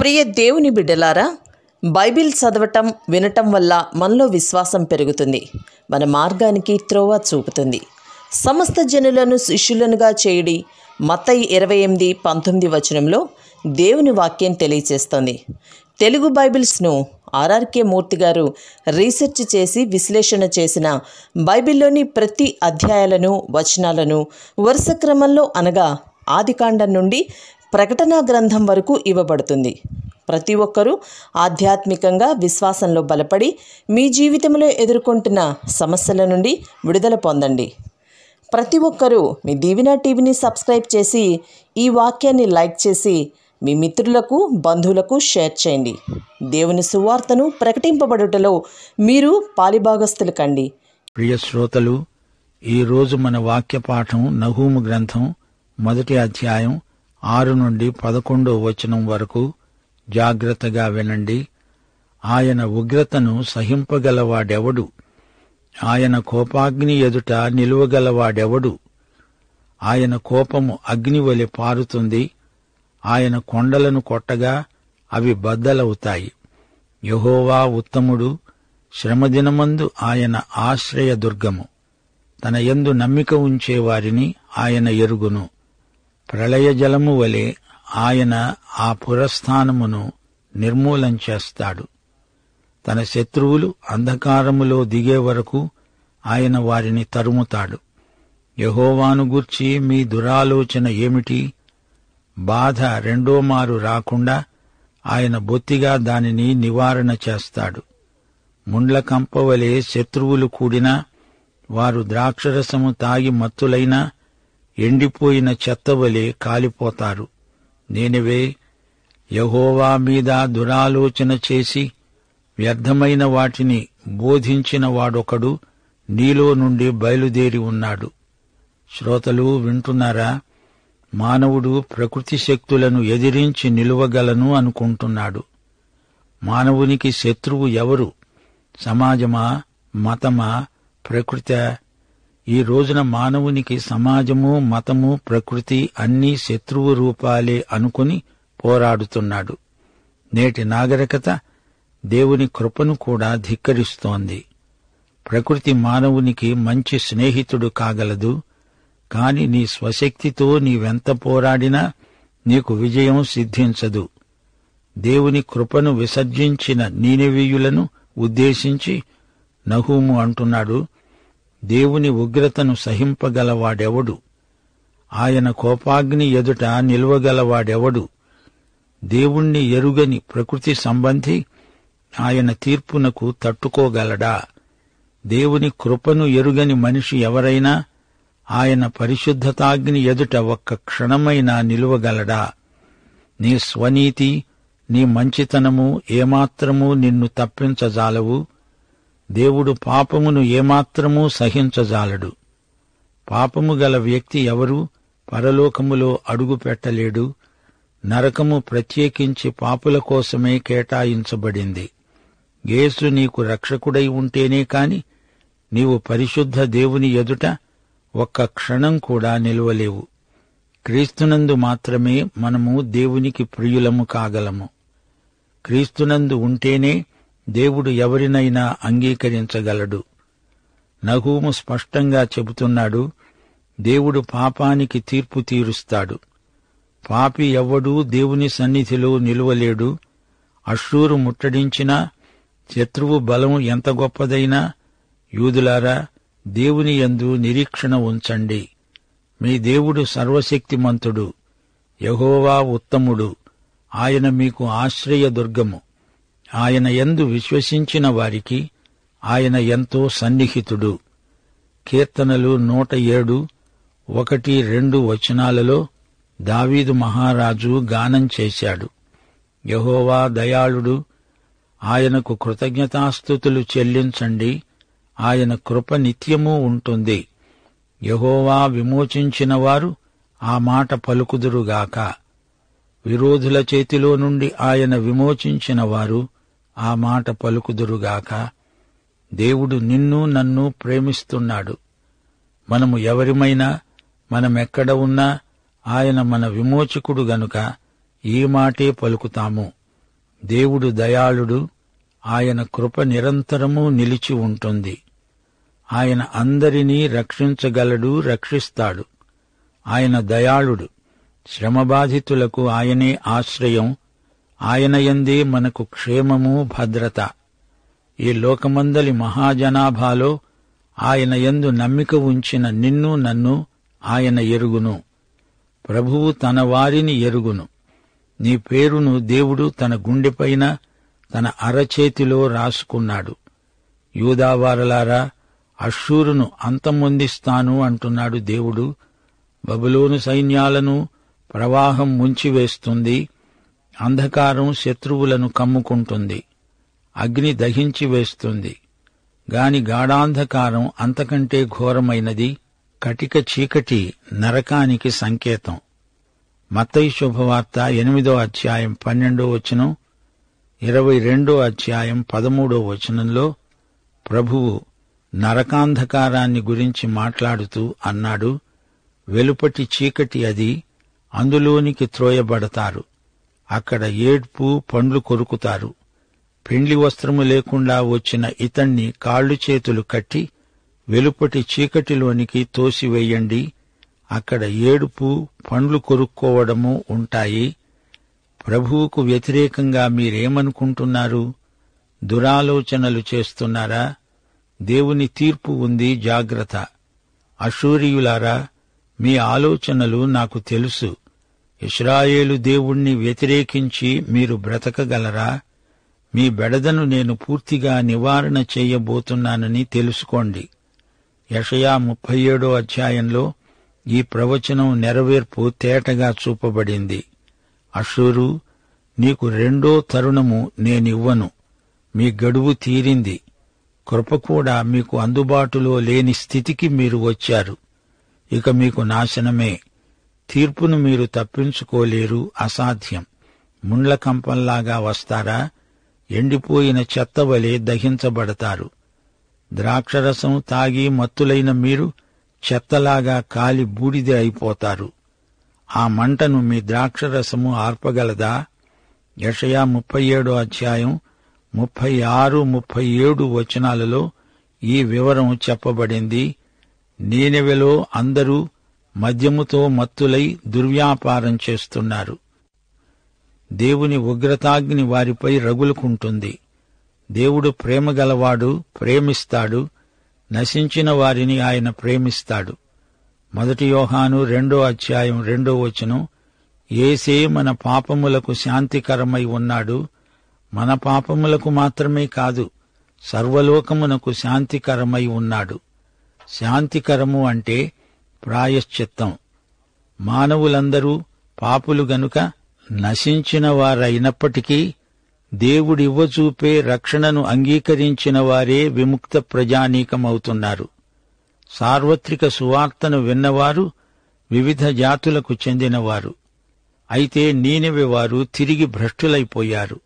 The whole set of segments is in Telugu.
ప్రియ దేవుని బిడ్డలారా, బైబిల్ చదవటం వినటం వల్ల మనలో విశ్వాసం పెరుగుతుంది. మన మార్గానికి త్రోవ చూపుతుంది. సమస్త జనులను శిష్యులనుగా చేయడి మత్తయి 28:19 వచనంలో దేవుని వాక్యం తెలియచేస్తోంది. తెలుగు బైబిల్స్ను ఆర్ఆర్కే మూర్తి గారు రీసెర్చ్ చేసి విశ్లేషణ చేసిన బైబిల్లోని ప్రతి అధ్యాయాలను వచనాలను వరుస క్రమంలో అనగా ఆదికాండం నుండి ప్రకటనా గ్రంథం వరకు ఇవ్వబడుతుంది. ప్రతి ఒక్కరూ ఆధ్యాత్మికంగా విశ్వాసంలో బలపడి మీ జీవితంలో ఎదుర్కొంటున్న సమస్యల నుండి విడుదల పొందండి. ప్రతి ఒక్కరూ మీ దీవెన టీవీని సబ్స్క్రైబ్ చేసి ఈ వాక్యాన్ని లైక్ చేసి మీ మిత్రులకు బంధువులకు షేర్ చేయండి. దేవుని సువార్తను ప్రకటింపబడుటలో మీరు పాలిభాగస్తులు కండి. ప్రియ శ్రోతలు, ఈరోజు మన వాక్య పాఠం నహూము గ్రంథం 1వ అధ్యాయం 6 నుండి 11వ వచనం వరకు. జాగ్రత్తగా వినండి. ఆయన ఉగ్రతను సహింపగలవాడెవడు? ఆయన కోపాగ్ని ఎదుట నిలువగలవాడెవడు? ఆయన కోపము అగ్నివలె పారుతుంది. ఆయన కొండలను కొట్టగా అవి బద్దలవుతాయి. యెహోవా ఉత్తముడు, శ్రమదినమందు ఆయన ఆశ్రయదుర్గము. తన యందు నమ్మిక ఉంచేవారిని ఆయన ఎరుగును. ప్రళయ జలము వలె ఆయన ఆ పురస్థానమును నిర్మూలం చేస్తాడు. తన శత్రువులు అంధకారములో దిగే వరకు ఆయన వారిని తరుముతాడు. యెహోవాను గూర్చి మీ దురాలోచన ఏమిటి? బాధ రెండోమారు రాకుండా ఆయన బొత్తిగా దానిని నివారణ చేస్తాడు. ముండ్ల కంపవలే శత్రువులు కూడినా, వారు ద్రాక్షరసము తాగి మత్తులైనా ఎండిపోయిన చెత్తవలే కాలిపోతారు. నేనివే, యెహోవా మీద దురాలోచన చేసి వ్యర్థమైన వాటిని బోధించిన వాడొకడు నీలో నుండి బయలుదేరి ఉన్నాడు. శ్రోతలు వింటున్నారా? మానవుడు ప్రకృతి శక్తులను ఎదిరించి నిలువగలను అనుకుంటున్నాడు. మానవునికి శత్రువు ఎవరు? సమాజమా? మతమా? ప్రకృతా? ఈ రోజున మానవునికి సమాజము, మతము, ప్రకృతి అన్నీ శత్రువు రూపాలే అనుకుని పోరాడుతున్నాడు. నేటి నాగరికత దేవుని కృపను కూడా ధిక్కరిస్తోంది. ప్రకృతి మానవునికి మంచి స్నేహితుడు కాగలదు, కాని నీ స్వశక్తితో నీవెంత పోరాడినా నీకు విజయం సిద్ధించదు. దేవుని కృపను విసర్జించిన నీనెవీయులను ఉద్దేశించి నహూము అంటున్నాడు, దేవుని ఉగ్రతను సహింపగలవాడెవడు? ఆయన కోపాగ్ని ఎదుట నిల్వగలవాడెవడు? దేవుణ్ణి ఎరుగని ప్రకృతి సంబంధి ఆయన తీర్పునకు తట్టుకోగలడా? దేవుని కృపను ఎరుగని మనిషి ఎవరైనా ఆయన పరిశుద్ధతాగ్ని ఎదుట ఒక్క క్షణమైనా నిలువగలడా? నీ స్వనీతి, నీ మంచితనము ఏమాత్రమూ నిన్ను తప్పించజాలవు. దేవుడు పాపమును ఏమాత్రమూ సహించజాలడు. పాపము గల వ్యక్తి ఎవరు పరలోకములో అడుగు పెట్టలేడు. నరకము ప్రత్యేకించి పాపుల కోసమే కేటాయించబడింది. యేసు నీకు రక్షకుడై ఉంటేనే కాని నీవు పరిశుద్ధ దేవుని ఎదుట ఒక్క క్షణం కూడా నిలువలేవు. క్రీస్తునందు మాత్రమే మనము దేవునికి ప్రియులము కాగలము. క్రీస్తునందు ఉంటేనే దేవుడు ఎవరినైనా అంగీకరించగలడు. నహూము స్పష్టంగా చెబుతున్నాడు, దేవుడు పాపానికి తీర్పు తీరుస్తాడు. పాపి ఎవ్వడూ దేవుని సన్నిధిలో నిలువలేడు. అష్షూరు ముట్టడించినా, శత్రువు బలం ఎంత గొప్పదైనా, యూదులారా, దేవుని యందు నిరీక్షణ ఉంచండి. మీ దేవుడు సర్వశక్తిమంతుడు. యెహోవా ఉత్తముడు. ఆయన మీకు ఆశ్రయదుర్గము. ఆయన యందు విశ్వసించిన వారికి ఆయన ఎంతో సన్నిహితుడు. కీర్తనలు 107, 1-2 వచనాలలో దావీదు మహారాజు గానం చేశాడు. యెహోవా దయాళుడు. ఆయనకు కృతజ్ఞతాస్తుతులు చెల్లించండి. ఆయన కృప నిత్యమూ ఉంటుంది. యెహోవా విమోచించిన వారు ఆ మాట పలుకుదురుగాక. విరోధుల చేతిలో నుండి ఆయన విమోచించిన వారు ఆ మాట పలుకుదురుగాక. దేవుడు నిన్ను నన్ను ప్రేమిస్తున్నాడు. మనము ఎవరిమైనా, మనమెక్కడ ఉన్నా ఆయన మన విమోచకుడు గనుక ఈ మాటే పలుకుతాము. దేవుడు దయాళుడు, ఆయన కృప నిరంతరము నిలిచి ఉంటుంది. ఆయన అందరినీ రక్షించగలడు, రక్షిస్తాడు. ఆయన దయాళుడు. శ్రమబాధితులకు ఆయనే ఆశ్రయం. ఆయన యందే మనకు క్షేమము, భద్రత. ఈ లోకమందలి మహాజనాభాలో ఆయన యందు నమ్మిక ఉంచిన నిన్ను నన్ను ఆయన ఎరుగును. ప్రభువు తన వారిని ఎరుగును. నీ పేరును దేవుడు తన గుండెపైన తన అరచేతిలో రాసుకున్నాడు. యూదావారలారా, అష్షూరును అంతమొందిస్తాను అంటున్నాడు దేవుడు. బబులోను సైన్యాలను ప్రవాహం ముంచివేస్తుంది. అంధకారం శత్రువులను కమ్ముకుంటుంది. అగ్ని దహించి వేస్తుంది. గాని గాఢాంధకారం అంతకంటే ఘోరమైనది. కటిక చీకటి నరకానికి సంకేతం. మత్తయి శుభవార్త 8వ అధ్యాయం 12వ వచనం, 22వ అధ్యాయం 13వ వచనంలో ప్రభువు నరకాంధకారాన్ని గురించి మాట్లాడుతూ అన్నాడు, వెలుపటి చీకటి అది, అందులోనికి త్రోయబడతారు. అక్కడ ఏడ్పు, పండ్లు కొరుకుతారు. పెండ్లి వస్త్రము లేకుండా వచ్చిన ఇతణ్ణి కాళ్ళు చేతులు కట్టి వెలుపటి చీకటిలోనికి తోసివేయండి. అక్కడ ఏడుపు, పండ్లు కొరుక్కోవడము ఉంటాయి. ప్రభువుకు వ్యతిరేకంగా మీరేమనుకుంటున్నారు? దురాలోచనలు చేస్తున్నారా? దేవుని తీర్పు ఉంది, జాగ్రత్త. అష్షూరీయులారా, మీ ఆలోచనలు నాకు తెలుసు. ఇశ్రాయేలు దేవుణ్ణి వ్యతిరేకించి మీరు బ్రతకగలరా? మీ బెడదను నేను పూర్తిగా నివారణ చేయబోతున్నానని తెలుసుకోండి. యెషయా 37వ అధ్యాయంలో ఈ ప్రవచనం నెరవేర్పు తేటగా చూపబడింది. అష్షూరు, నీకు రెండో తరుణము నేనివ్వను. మీ గడువు తీరింది. కృప కూడా మీకు అందుబాటులో లేని స్థితికి మీరు వచ్చారు. ఇక మీకు నాశనమే. తీర్పును మీరు తప్పించుకోలేరు, అసాధ్యం. ముండ్ల కంపంలాగా వస్తారా? ఎండిపోయిన చెత్తవలే దహించబడతారు. ద్రాక్షరసం తాగి మత్తులైన మీరు చెత్తలాగా కాలి బూడిద అయిపోతారు. ఆ మంటను మీ ద్రాక్షరసము ఆర్పగలదా? యెషయా 37వ అధ్యాయం 36, 37 వచనాలలో ఈ వివరం చెప్పబడింది. నీనెవెలో అందరూ మద్యముతో మత్తులై దుర్వ్యాపారం చేస్తున్నారు. దేవుని ఉగ్రతాగ్ని వారిపై రగులుకుంటుంది. దేవుడు ప్రేమగలవాడు, ప్రేమిస్తాడు. నశించిన వారిని ఆయన ప్రేమిస్తాడు. 1 యోహాను 2వ అధ్యాయం 2వ వచనం, యేసే మన పాపములకు శాంతికరమై ఉన్నాడు. మన పాపములకు మాత్రమే కాదు, సర్వలోకమునకు శాంతికరమై ఉన్నాడు. శాంతికరము అంటే ప్రాయశ్చిత్తం. మానవులందరూ పాపులు గనుక నశించిన వారైనప్పటికీ దేవుడివ్వచూపే రక్షణను అంగీకరించిన వారే విముక్త ప్రజానీకమవుతున్నారు. సార్వత్రిక సువార్తను విన్నవారు వివిధ జాతులకు చెందినవారు. అయితే నీనెవె వారు తిరిగి భ్రష్టులైపోయారు.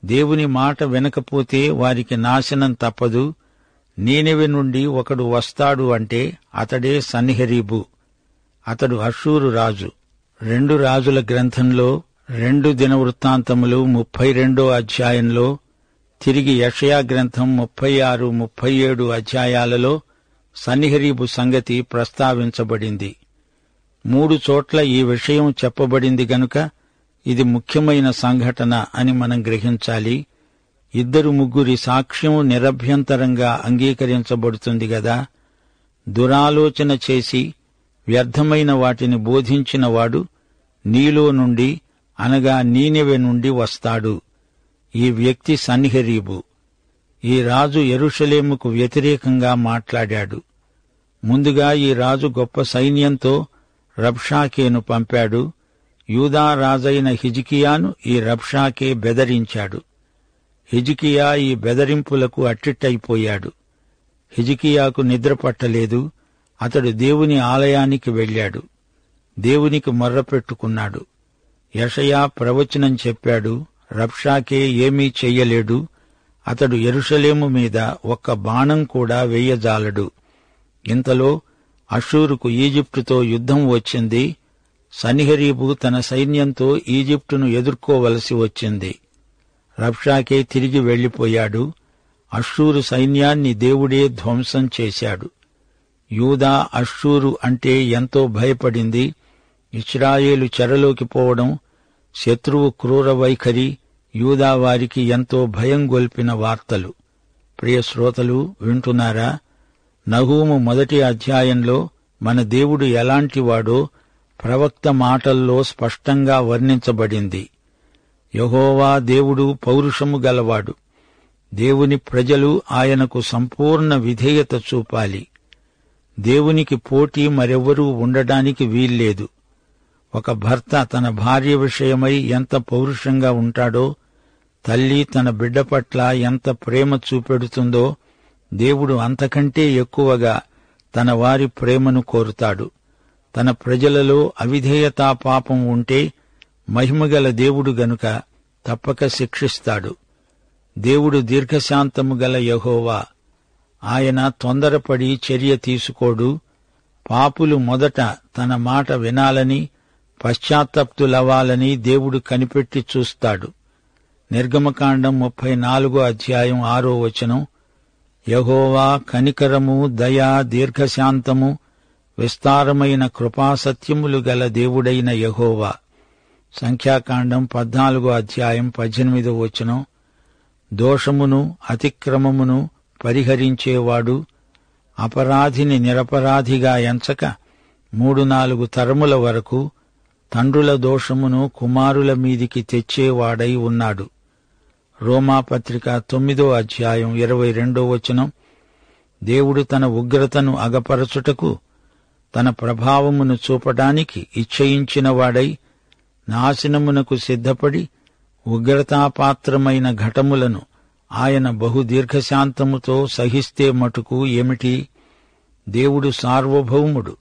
దేవుని మాట వినకపోతే వారికి నాశనం తప్పదు. నీనెవె నుండి ఒకడు వస్తాడు అంటే అతడే సన్హెరీబు. అతడు అష్షూరు రాజు. 2 రాజుల గ్రంథంలో 2 దినవృత్తాంతములు 32వ అధ్యాయంలో, తిరిగి యెషయా గ్రంథం 36, 37 అధ్యాయాలలో సన్హెరీబు సంగతి ప్రస్తావించబడింది. 3 చోట్ల ఈ విషయం చెప్పబడింది గనుక ఇది ముఖ్యమైన సంఘటన అని మనం గ్రహించాలి. 2-3 సాక్ష్యం నిరభ్యంతరంగా అంగీకరించబడుతుంది గదా. దురాలోచన చేసి వ్యర్థమైన వాటిని బోధించినవాడు నీలో నుండి, అనగా నీనెవె నుండి వస్తాడు. ఈ వ్యక్తి సన్హెరీబు. ఈ రాజు యెరూషలేముకు వ్యతిరేకంగా మాట్లాడాడు. ముందుగా ఈ రాజు గొప్ప సైన్యంతో రబ్షాకేను పంపాడు. యూదా రాజైన హిజ్కియాను ఈ రబ్షాకే బెదరించాడు. హిజ్కియా ఈ బెదరింపులకు అట్టిట్టయిపోయాడు. హిజ్కియాకు నిద్ర పట్టలేదు. అతడు దేవుని ఆలయానికి వెళ్ళాడు. దేవునికి మొర్రపెట్టుకున్నాడు. యెషయా ప్రవచనం చెప్పాడు. రబ్షాకే ఏమీ చెయ్యలేడు. అతడు యెరూషలేము మీద ఒక్క బాణం కూడా వేయజాలడు. ఇంతలో అష్షూరుకు ఈజిప్టుతో యుద్ధం వచ్చింది. సన్హెరీబు తన సైన్యంతో ఈజిప్టును ఎదుర్కోవలసి వచ్చింది. రబ్షాకే తిరిగి వెళ్లిపోయాడు. అష్షూరు సైన్యాన్ని దేవుడే ధ్వంసం చేశాడు. యూదా అష్షూరు అంటే ఎంతో భయపడింది. ఇశ్రాయేలు చెరలోకి పోవడం, శత్రువు క్రూర వైఖరి యూదా వారికి ఎంతో భయం గొల్పిన వార్తలు. ప్రియ శ్రోతలు, వింటున్నారా? నహూము 1వ అధ్యాయంలో మన దేవుడు ఎలాంటివాడో ప్రవక్త మాటల్లో స్పష్టంగా వర్ణించబడింది. యెహోవా దేవుడు పౌరుషము గలవాడు. దేవుని ప్రజలు ఆయనకు సంపూర్ణ విధేయత చూపాలి. దేవునికి పోటీ మరెవ్వరూ ఉండడానికి వీల్లేదు. ఒక భర్త తన భార్య విషయమై ఎంత పౌరుషంగా ఉంటాడో, తల్లి తన బిడ్డ పట్ల ఎంత ప్రేమ చూపెడుతుందో, దేవుడు అంతకంటే ఎక్కువగా తన వారి ప్రేమను కోరుతాడు. తన ప్రజలలో అవిధేయతా పాపం ఉంటే మహిమగల దేవుడు గనుక తప్పక శిక్షిస్తాడు. దేవుడు దీర్ఘశాంతము గల యెహోవా. ఆయన తొందరపడి చర్య తీసుకోడు. పాపులు మొదట తన మాట వినాలని, పశ్చాత్తప్తులవ్వాలని దేవుడు కనిపెట్టి చూస్తాడు. నిర్గమకాండం 34వ అధ్యాయం 6వ వచనం, యెహోవా కనికరము, దయ, దీర్ఘశాంతము, విస్తారమైన కృపాసత్యములు గల దేవుడైన యెహోవా. సంఖ్యాకాండం 14వ అధ్యాయం 18వ వచనం, దోషమును అతిక్రమమును పరిహరించేవాడు, అపరాధిని నిరపరాధిగా ఎంచక 3-4 తరముల వరకు తండ్రుల దోషమును కుమారుల మీదికి తెచ్చేవాడై ఉన్నాడు. రోమాపత్రిక 9వ అధ్యాయం 22వ వచనం, దేవుడు తన ఉగ్రతను అగపరచుటకు, తన ప్రభావమును చూపడానికి ఇచ్చయించినవాడై నాశనమునకు సిద్ధపడి ఉగ్రతాపాత్రమైన ఘటములను ఆయన బహుదీర్ఘశాంతముతో సహిస్తే మటుకు ఏమిటి? దేవుడు సార్వభౌముడు.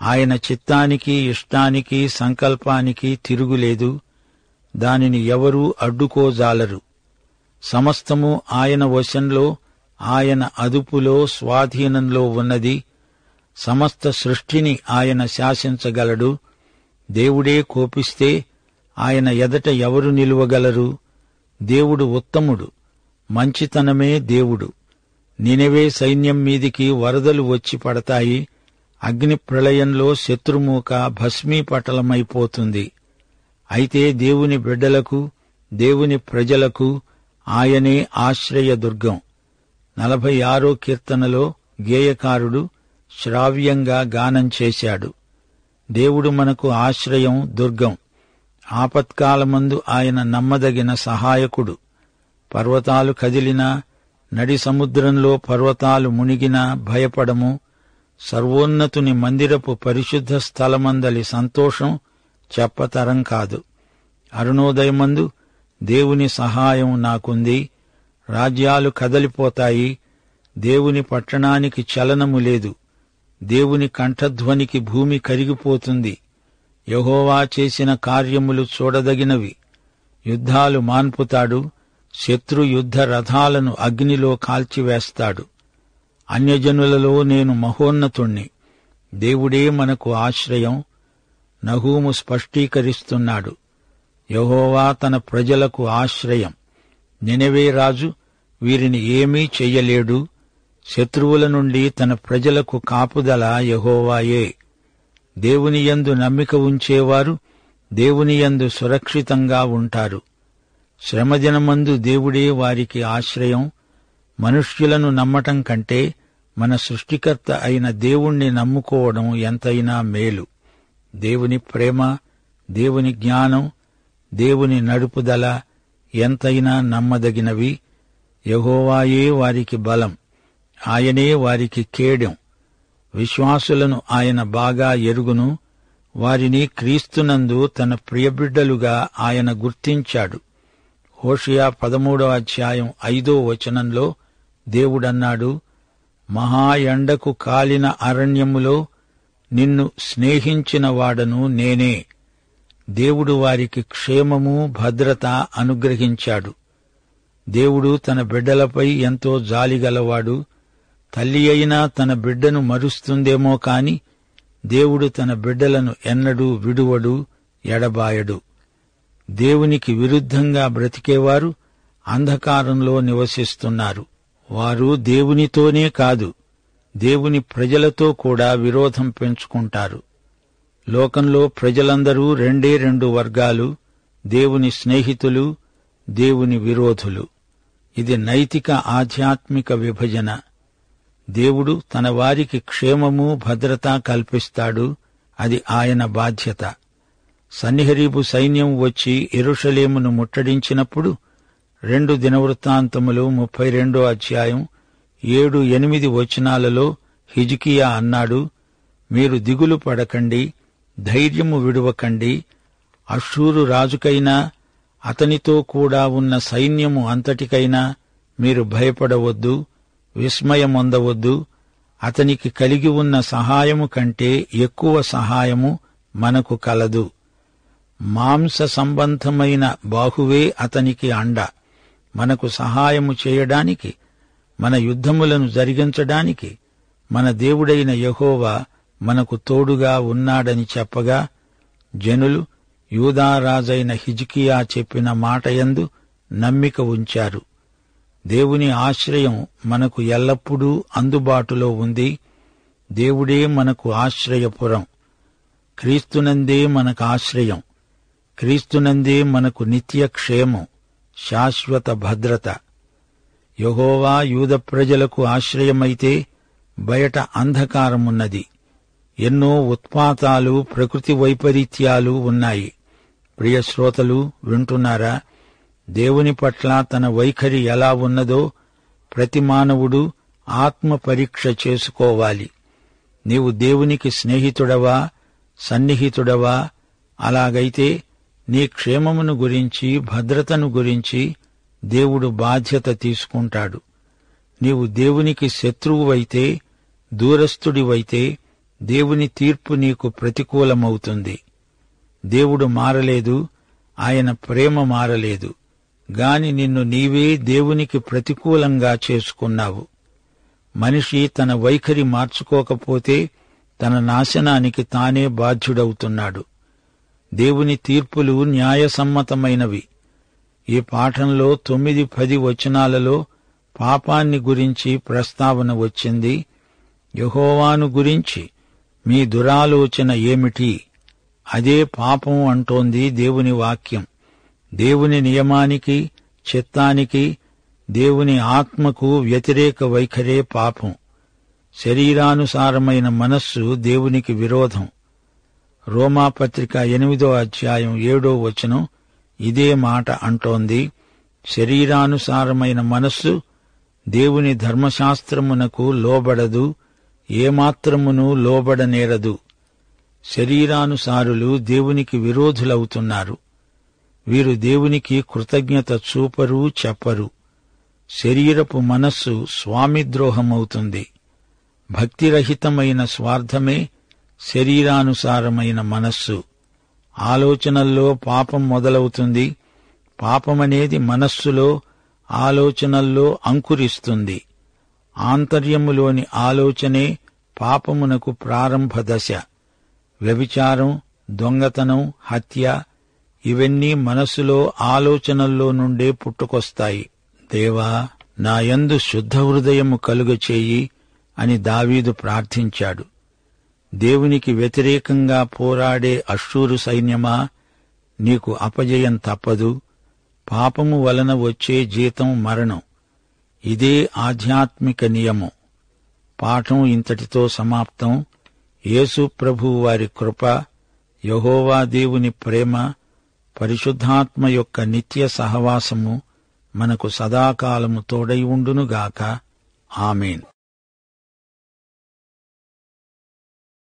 ఆయన చిత్తానికి, ఇష్టానికి, సంకల్పానికి తిరుగులేదు. దానిని ఎవరూ అడ్డుకోజాలరు. సమస్తము ఆయన వశంలో, ఆయన అదుపులో, స్వాధీనంలో ఉన్నది. సమస్త సృష్టిని ఆయన శాసించగలడు. దేవుడే కోపిస్తే ఆయన ఎదట ఎవరు నిలువగలరు? దేవుడు ఉత్తముడు. మంచితనమే దేవుడు. నినెవే సైన్యం మీదికి వరదలు వచ్చి పడతాయి. అగ్ని ప్రళయంలో శత్రుమూక భస్మీపటలమైపోతుంది. అయితే దేవుని బిడ్డలకు, దేవుని ప్రజలకు ఆయనే ఆశ్రయదుర్గం. 46వ కీర్తనలో గేయకారుడు శ్రావ్యంగా గానం చేశాడు. దేవుడు మనకు ఆశ్రయం, దుర్గం. ఆపత్కాలమందు ఆయన నమ్మదగిన సహాయకుడు. పర్వతాలు కదిలినా, నడి సముద్రంలో పర్వతాలు మునిగినా భయపడము. సర్వోన్నతుని మందిరపు పరిశుద్ధ స్థలమందలి సంతోషం చెప్పతరం కాదు. అరుణోదయమందు దేవుని సహాయం నాకుంది. రాజ్యాలు కదలిపోతాయి. దేవుని పట్టణానికి చలనము లేదు. దేవుని కంఠధ్వనికి భూమి కరిగిపోతుంది. యెహోవా చేసిన కార్యములు చూడదగినవి. యుద్ధాలు మాన్పుతాడు. శత్రు యుద్ధ రథాలను అగ్నిలో కాల్చివేస్తాడు. అన్యజనులలో నేను మహోన్నతుణ్ణి. దేవుడే మనకు ఆశ్రయం. నహూము స్పష్టీకరిస్తున్నాడు. యెహోవా తన ప్రజలకు ఆశ్రయం. నినెవే రాజు వీరిని ఏమీ చెయ్యలేడు. శత్రువుల నుండి తన ప్రజలకు కాపుదల యెహోవాయే. దేవునియందు నమ్మిక ఉంచేవారు దేవునియందు సురక్షితంగా ఉంటారు. శ్రమదినమందు దేవుడే వారికి ఆశ్రయం. మనుష్యులను నమ్మటం కంటే మన సృష్టికర్త అయిన దేవుణ్ణి నమ్ముకోవడం ఎంతైనా మేలు. దేవుని ప్రేమ, దేవుని జ్ఞానం, దేవుని నడుపుదల ఎంతైనా నమ్మదగినవి. యెహోవాయే వారికి బలం. ఆయనే వారికి కేడెం. విశ్వాసులను ఆయన బాగా ఎరుగును. వారిని క్రీస్తునందు తన ప్రియబిడ్డలుగా ఆయన గుర్తించాడు. హోషేయ 13వ అధ్యాయం 5వ వచనంలో దేవుడన్నాడు, మహా ఎండకు కాలిన అరణ్యములో నిన్ను స్నేహించిన వాడను నేనే. దేవుడు వారికి క్షేమము, భద్రత అనుగ్రహించాడు. దేవుడు తన బిడ్డలపై ఎంతో జాలిగలవాడు. తల్లి అయినా తన బిడ్డను మరుస్తుందేమో కాని దేవుడు తన బిడ్డలను ఎన్నడూ విడువడు, ఎడబాయడు. దేవునికి విరుద్ధంగా బ్రతికేవారు అంధకారంలో నివసిస్తున్నారు. వారు దేవునితోనే కాదు, దేవుని ప్రజలతో కూడా విరోధం పెంచుకుంటారు. లోకంలో ప్రజలందరూ రెండు వర్గాలు, దేవుని స్నేహితులు, దేవుని విరోధులు. ఇది నైతిక ఆధ్యాత్మిక విభజన. దేవుడు తన వారికి క్షేమము భద్రత కల్పిస్తాడు. అది ఆయన బాధ్యత. సన్నిహరీబు సైన్యం వచ్చి యెరూషలేమును ముట్టడించినప్పుడు 2 దినవృత్తాంతములు 32 అధ్యాయం 7-8 వచనాలలో హిజ్కియా అన్నాడు, మీరు దిగులు పడకండి, ధైర్యము విడువకండి. అష్షూరు రాజుకైనా అతనితో కూడా ఉన్న సైన్యము అంతటికైనా మీరు భయపడవద్దు, విస్మయమొందవద్దు. అతనికి కలిగి ఉన్న సహాయము కంటే ఎక్కువ సహాయము మనకు కలదు. మాంస సంబంధమైన బాహువే అతనికి అండ. మనకు సహాయము చేయడానికి, మన యుద్ధములను జరిగించడానికి మన దేవుడైన యెహోవా మనకు తోడుగా ఉన్నాడని చెప్పగా, జనులు యూదారాజైన హిజ్కియా చెప్పిన మాటయందు నమ్మిక ఉంచారు. దేవుని ఆశ్రయం మనకు ఎల్లప్పుడూ అందుబాటులో ఉంది. దేవుడే మనకు ఆశ్రయపురం. క్రీస్తునందే మనకు ఆశ్రయం. క్రీస్తునందే మనకు నిత్య క్షేమం, శాశ్వత భద్రత. యెహోవా యూద ప్రజలకు ఆశ్రయమైతే బయట అంధకారమున్నది. ఎన్నో ఉత్పాతాలు, ప్రకృతి వైపరీత్యాలు ఉన్నాయి. ప్రియ శ్రోతలు, వింటున్నారా? దేవుని పట్ల తన వైఖరి ఎలా ఉన్నదో ప్రతి మానవుడు ఆత్మ పరీక్ష చేసుకోవాలి. నీవు దేవునికి స్నేహితుడవా, సన్నిహితుడవా? అలాగైతే నీ క్షేమమును గురించి, భద్రతను గురించి దేవుడు బాధ్యత తీసుకుంటాడు. నీవు దేవునికి శత్రువువైతే, దూరస్థుడివైతే దేవుని తీర్పు నీకు ప్రతికూలమవుతుంది. దేవుడు మారలేదు, ఆయన ప్రేమ మారలేదు. గాని నిన్ను నీవే దేవునికి ప్రతికూలంగా చేసుకున్నావు. మనిషి తన వైఖరి మార్చుకోకపోతే తన నాశనానికి తానే బాధ్యుడవుతున్నాడు. దేవుని తీర్పులు న్యాయసమ్మతమైనవి. ఈ పాఠంలో 9-10 వచనాలలో పాపాన్ని గురించి ప్రస్తావన వచ్చింది. యెహోవాను గురించి మీ దురాలోచన ఏమిటి? అదే పాపం అంటోంది దేవుని వాక్యం. దేవుని నియమానికి, చిత్తానికి, దేవుని ఆత్మకు వ్యతిరేక వైఖరే పాపం. శరీరానుసారమైన మనస్సు దేవునికి విరోధం. రోమాపత్రిక 8వ అధ్యాయం 7వ వచనం ఇదే మాట అంటోంది. శరీరానుసారమైన మనస్సు దేవుని ధర్మశాస్త్రమునకు లోబడదు, ఏమాత్రమును లోబడనేరదు. శరీరానుసారులు దేవునికి విరోధులవుతున్నారు. వీరు దేవునికి కృతజ్ఞత చూపరు, చెప్పరు. శరీరపు మనస్సు స్వామిద్రోహమవుతుంది. భక్తిరహితమైన స్వార్థమే శరీరానుసారమైన మనస్సు. ఆలోచనల్లో పాపం మొదలవుతుంది. పాపమనేది మనస్సులో, ఆలోచనల్లో అంకురిస్తుంది. ఆంతర్యములోని ఆలోచనే పాపమునకు ప్రారంభ దశ. వ్యభిచారం, దొంగతనం, హత్య ఇవన్నీ మనస్సులో, ఆలోచనల్లో నుండే పుట్టుకొస్తాయి. దేవా, నాయందు శుద్ధ హృదయము కలుగచేయి అని దావీదు ప్రార్థించాడు. దేవునికి వ్యతిరేకంగా పోరాడే అష్షూరు సైన్యమా, నీకు అపజయం తప్పదు. పాపము వలన వచ్చే జీతం మరణం. ఇదే ఆధ్యాత్మిక నియమం. పాఠం ఇంతటితో సమాప్తం. యేసు ప్రభువు వారి కృప, యెహోవా దేవుని ప్రేమ, పరిశుద్ధాత్మ యొక్క నిత్య సహవాసము మనకు సదాకాలము తోడై ఉండునుగాక. ఆమేన్.